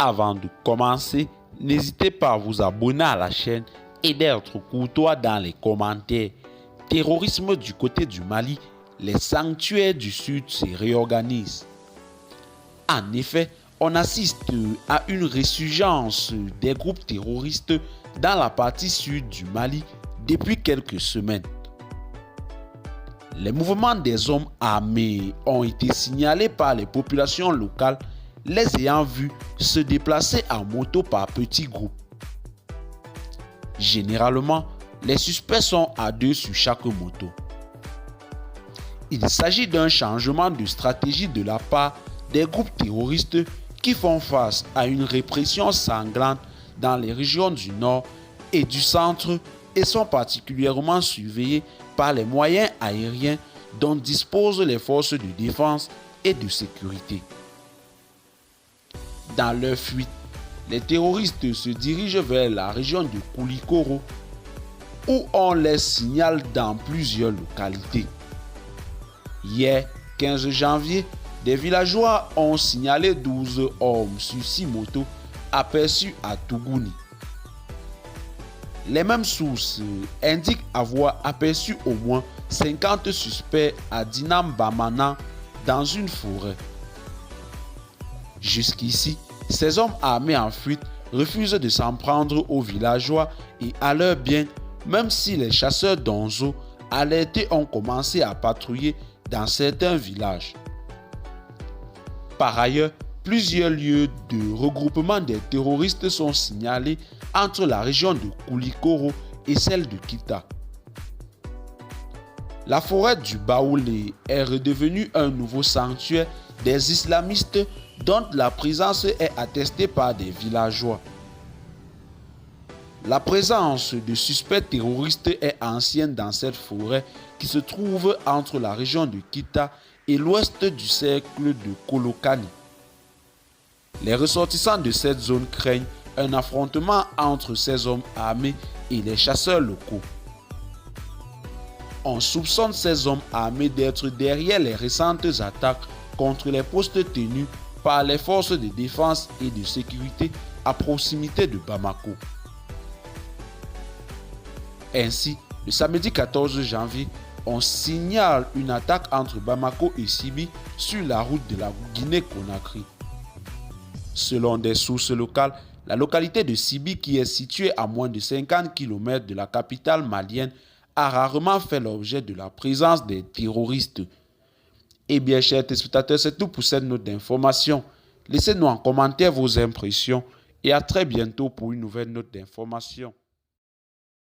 Avant de commencer, n'hésitez pas à vous abonner à la chaîne et d'être courtois dans les commentaires. Terrorisme du côté du Mali, les sanctuaires du Sud se réorganisent. En effet, on assiste à une résurgence des groupes terroristes dans la partie sud du Mali depuis quelques semaines. Les mouvements des hommes armés ont été signalés par les populations locales, les ayant vus se déplacer en moto par petits groupes. Généralement, les suspects sont à deux sur chaque moto. Il s'agit d'un changement de stratégie de la part des groupes terroristes qui font face à une répression sanglante dans les régions du nord et du centre et sont particulièrement surveillés par les moyens aériens dont disposent les forces de défense et de sécurité. Dans leur fuite, les terroristes se dirigent vers la région de Koulikoro où on les signale dans plusieurs localités. Hier, 15 janvier, des villageois ont signalé 12 hommes sur 6 motos aperçus à Tougouni. Les mêmes sources indiquent avoir aperçu au moins 50 suspects à Dinambamana dans une forêt. Jusqu'ici, ces hommes armés en fuite refusent de s'en prendre aux villageois et à leurs biens, même si les chasseurs d'Onzo alertés ont commencé à patrouiller dans certains villages. Par ailleurs, plusieurs lieux de regroupement des terroristes sont signalés entre la région de Koulikoro et celle de Kita. La forêt du Baoulé est redevenue un nouveau sanctuaire des islamistes dont la présence est attestée par des villageois. La présence de suspects terroristes est ancienne dans cette forêt qui se trouve entre la région de Kita et l'ouest du cercle de Kolokani. Les ressortissants de cette zone craignent un affrontement entre ces hommes armés et les chasseurs locaux. On soupçonne ces hommes armés d'être derrière les récentes attaques contre les postes tenus par les forces de défense et de sécurité à proximité de Bamako. Ainsi, le samedi 14 janvier, on signale une attaque entre Bamako et Sibi sur la route de la Guinée-Conakry. Selon des sources locales, la localité de Sibi, qui est située à moins de 50 km de la capitale malienne, a rarement fait l'objet de la présence des terroristes. Eh bien, chers téléspectateurs, c'est tout pour cette note d'information. Laissez-nous en commentaire vos impressions et à très bientôt pour une nouvelle note d'information.